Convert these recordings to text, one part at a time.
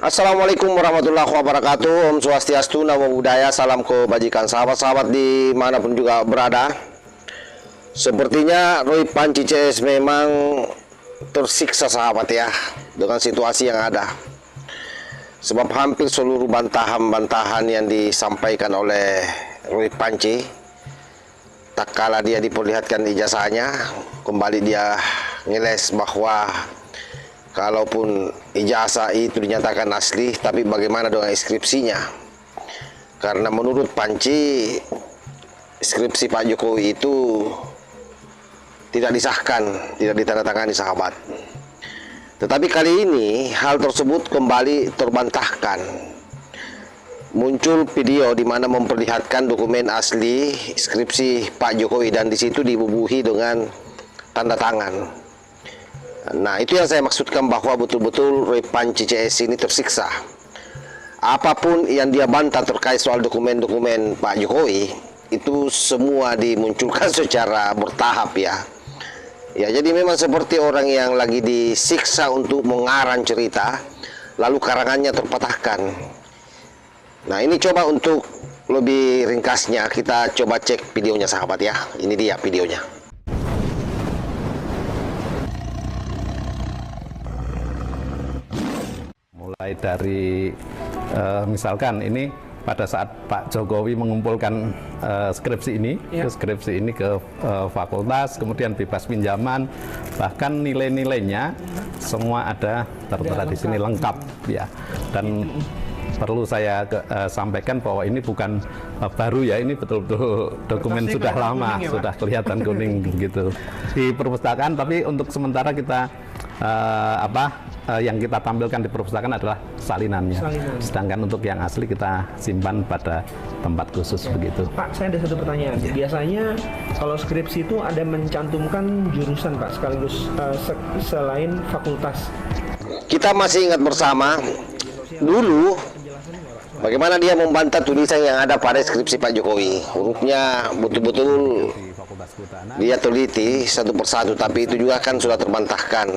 Assalamualaikum warahmatullahi wabarakatuh. Om Swastiastu, Namo Buddhaya, salam kebajikan sahabat-sahabat dimanapun juga berada. Sepertinya Roy Panci CS memang tersiksa sahabat ya, dengan situasi yang ada. Sebab hampir seluruh bantahan-bantahan yang disampaikan oleh Roy Panci, tak kala dia diperlihatkan ijazahnya, kembali dia ngeles bahwa kalaupun ijazah itu dinyatakan asli, tapi bagaimana dengan skripsinya? Karena menurut Panci, skripsi Pak Jokowi itu tidak disahkan, tidak ditandatangani sahabat. Tetapi kali ini hal tersebut kembali terbantahkan. Muncul video di mana memperlihatkan dokumen asli skripsi Pak Jokowi dan di situ dibubuhi dengan tanda tangan. Nah, itu yang saya maksudkan bahwa betul-betul Roy Panci CS ini tersiksa. Apapun yang dia bantah terkait soal dokumen-dokumen Pak Jokowi, itu semua dimunculkan secara bertahap ya. Ya, jadi memang seperti orang yang lagi disiksa untuk mengarang cerita, lalu karangannya terpatahkan. Nah, ini coba untuk lebih ringkasnya, kita coba cek videonya sahabat ya. Ini dia videonya. Mulai dari misalkan ini pada saat Pak Jokowi mengumpulkan skripsi ini ke fakultas, kemudian bebas pinjaman, bahkan nilai-nilainya semua ada tertera di sini lengkap ya. Dan perlu saya sampaikan bahwa ini bukan baru ya, ini betul-betul dokumen sudah lama, sudah kelihatan kuning gitu di perpustakaan. Tapi untuk sementara kita yang kita tampilkan di perpustakaan adalah salinannya. Sedangkan untuk yang asli kita simpan pada tempat khusus begitu. Pak, saya ada satu pertanyaan. Biasanya kalau skripsi itu ada mencantumkan jurusan Pak, sekaligus selain fakultas. Kita masih ingat bersama dulu bagaimana dia membantah tulisan yang ada pada skripsi Pak Jokowi. Hurufnya betul-betul dia teliti satu persatu, tapi itu juga kan sudah terbantahkan.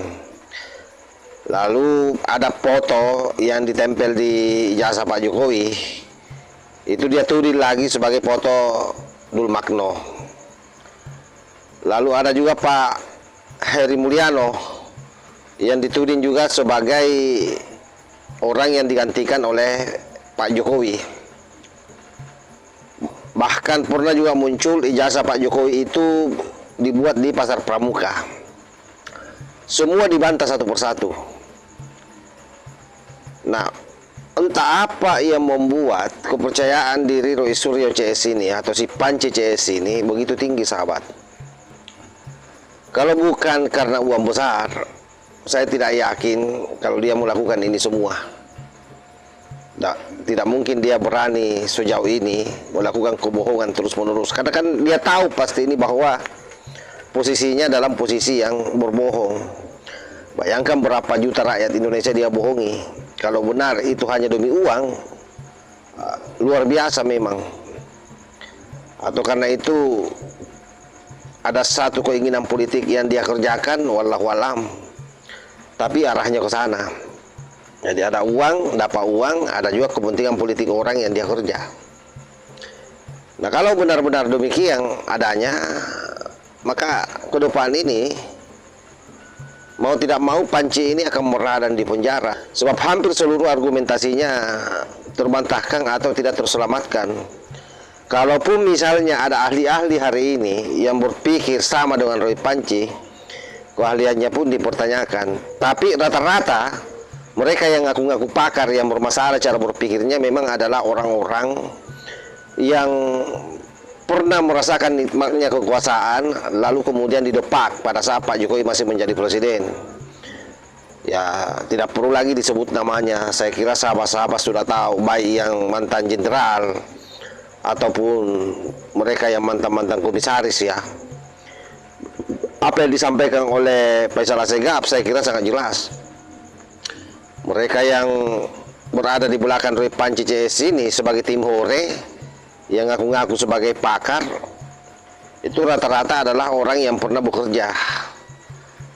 Lalu ada foto yang ditempel di ijazah Pak Jokowi, itu dia tulis lagi sebagai foto Dul Magno. Lalu ada juga Pak Heri Mulyano yang dituding juga sebagai orang yang digantikan oleh Pak Jokowi. Bahkan pernah juga muncul ijazah Pak Jokowi itu dibuat di Pasar Pramuka. Semua dibantah satu persatu. Nah, entah apa yang membuat kepercayaan diri Roy Suryo CS ini atau si Panci CS ini begitu tinggi sahabat. Kalau bukan karena uang besar, saya tidak yakin kalau dia melakukan ini semua. Tidak mungkin dia berani sejauh ini melakukan kebohongan terus-menerus. Karena kan dia tahu pasti ini bahwa posisinya dalam posisi yang berbohong. Bayangkan berapa juta rakyat Indonesia dia bohongi. Kalau benar itu hanya demi uang, luar biasa memang. Atau karena itu ada satu keinginan politik yang dia kerjakan, wallahu alam. Tapi arahnya ke sana. Jadi ada uang, dapat uang, ada juga kepentingan politik orang yang dia kerja. Nah, kalau benar-benar demikian adanya, maka ke depan ini mau tidak mau Panci ini akan meradan di penjara. Sebab hampir seluruh argumentasinya terbantahkan atau tidak terselamatkan. Kalaupun misalnya ada ahli-ahli hari ini yang berpikir sama dengan Roy Panci, keahliannya pun dipertanyakan. Tapi rata-rata mereka yang ngaku-ngaku pakar yang bermasalah cara berpikirnya memang adalah orang-orang yang pernah merasakan nikmatnya kekuasaan, lalu kemudian didepak pada saat Pak Jokowi masih menjadi presiden. Ya, tidak perlu lagi disebut namanya. Saya kira sahabat-sahabat sudah tahu, baik yang mantan jenderal ataupun mereka yang mantan-mantan komisaris ya. Apa yang disampaikan oleh Faisal Assegaf saya kira sangat jelas. Mereka yang berada di belakang Roy Panci CS ini sebagai tim hore yang ngaku-ngaku sebagai pakar, itu rata-rata adalah orang yang pernah bekerja,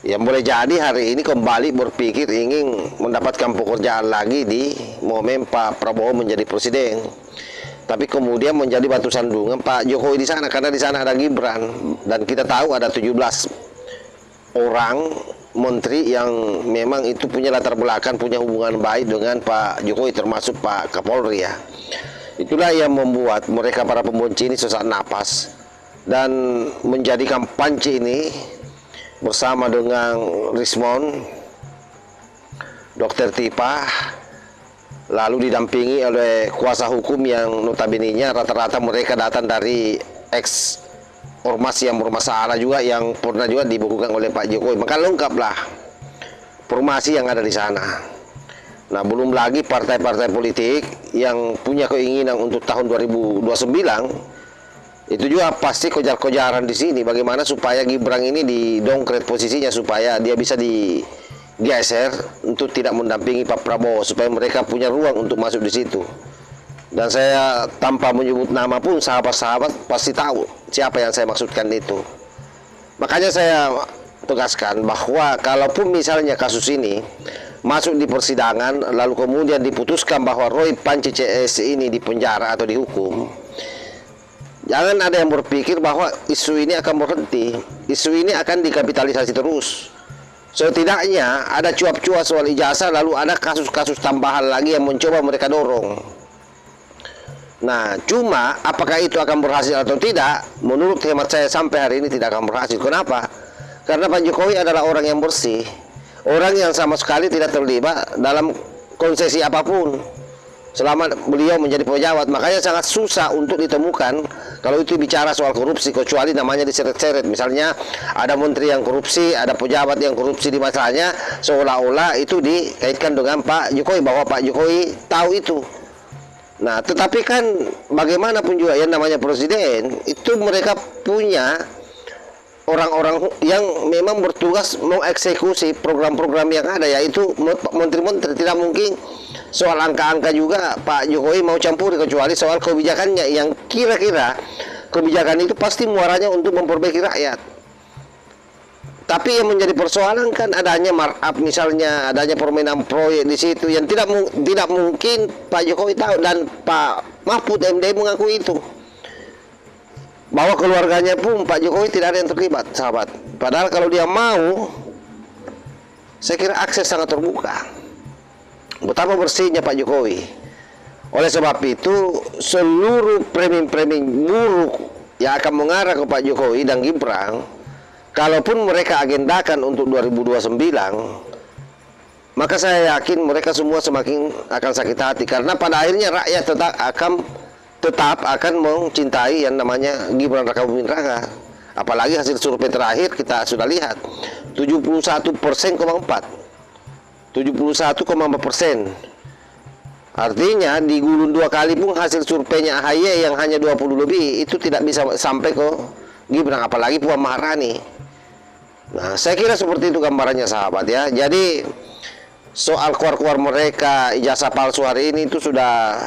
yang boleh jadi hari ini kembali berpikir ingin mendapatkan pekerjaan lagi di momen Pak Prabowo menjadi presiden. Tapi kemudian menjadi batu sandungan Pak Jokowi di sana, karena di sana ada Gibran, dan kita tahu ada 17 orang menteri yang memang itu punya latar belakang, punya hubungan baik dengan Pak Jokowi, termasuk Pak Kapolri ya. Itulah yang membuat mereka para pembenci ini sesak napas dan menjadikan panci ini bersama dengan Rismon, Dr. Tipah, lalu didampingi oleh kuasa hukum yang notabene-nya rata-rata mereka datang dari ex ormas yang bermasalah juga, yang pernah juga dibukukan oleh Pak Jokowi. Maka lengkaplah formasi yang ada di sana. Nah, belum lagi partai-partai politik yang punya keinginan untuk tahun 2029 itu juga pasti kejar-kejaran di sini. Bagaimana supaya Gibran ini didongkret posisinya, supaya dia bisa digeser untuk tidak mendampingi Pak Prabowo, supaya mereka punya ruang untuk masuk di situ. Dan saya tanpa menyebut nama pun sahabat-sahabat pasti tahu siapa yang saya maksudkan itu. Makanya saya tegaskan bahwa kalaupun misalnya kasus ini masuk di persidangan lalu kemudian diputuskan bahwa Roy Panci CS ini dipenjara atau dihukum, jangan ada yang berpikir bahwa isu ini akan berhenti. Isu ini akan dikapitalisasi terus. Setidaknya ada cuap-cuap soal ijazah, lalu ada kasus-kasus tambahan lagi yang mencoba mereka dorong. Nah, cuma apakah itu akan berhasil atau tidak? Menurut hemat saya sampai hari ini tidak akan berhasil. Kenapa? Karena Pak Jokowi adalah orang yang bersih, orang yang sama sekali tidak terlibat dalam konsesi apapun selama beliau menjadi pejabat. Makanya sangat susah untuk ditemukan kalau itu bicara soal korupsi, kecuali namanya diseret-seret. Misalnya ada menteri yang korupsi, ada pejabat yang korupsi di masanya, seolah-olah itu dikaitkan dengan Pak Jokowi, bahwa Pak Jokowi tahu itu. Nah, tetapi kan bagaimanapun juga yang namanya presiden, itu mereka punya orang-orang yang memang bertugas mengeksekusi program-program yang ada, yaitu menteri-menteri. Tidak mungkin soal angka-angka juga Pak Jokowi mau campuri, kecuali soal kebijakannya yang kira-kira kebijakan itu pasti muaranya untuk memperbaiki rakyat. Tapi yang menjadi persoalan kan adanya markup, misalnya adanya permainan proyek di situ yang tidak mungkin Pak Jokowi tahu, dan Pak Mahfud MD mengakui itu, bahwa keluarganya pun Pak Jokowi tidak ada yang terlibat, sahabat. Padahal kalau dia mau, saya kira akses sangat terbuka. Betapa bersihnya Pak Jokowi. Oleh sebab itu, seluruh premium-premium buruk yang akan mengarah ke Pak Jokowi dan Gibran, kalaupun mereka agendakan untuk 2029, maka saya yakin mereka semua semakin akan sakit hati, karena pada akhirnya rakyat tetap akan mencintai yang namanya Gibran Rakabuming Raka. Apalagi hasil survei terakhir kita sudah lihat 71,4%. Artinya digulung 2 kali pun hasil surveinya AHY yang hanya 20 lebih itu tidak bisa sampai ke Gibran, apalagi Puan Maharani. Nah, saya kira seperti itu gambarannya, sahabat ya. Jadi soal keluar-keluar mereka ijazah palsu hari ini itu sudah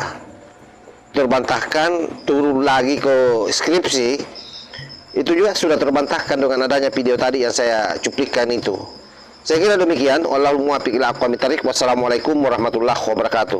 terbantahkan. Turun lagi ke skripsi itu juga sudah terbantahkan dengan adanya video tadi yang saya cuplikan itu. Saya kira demikian. Wassalamualaikum warahmatullahi wabarakatuh.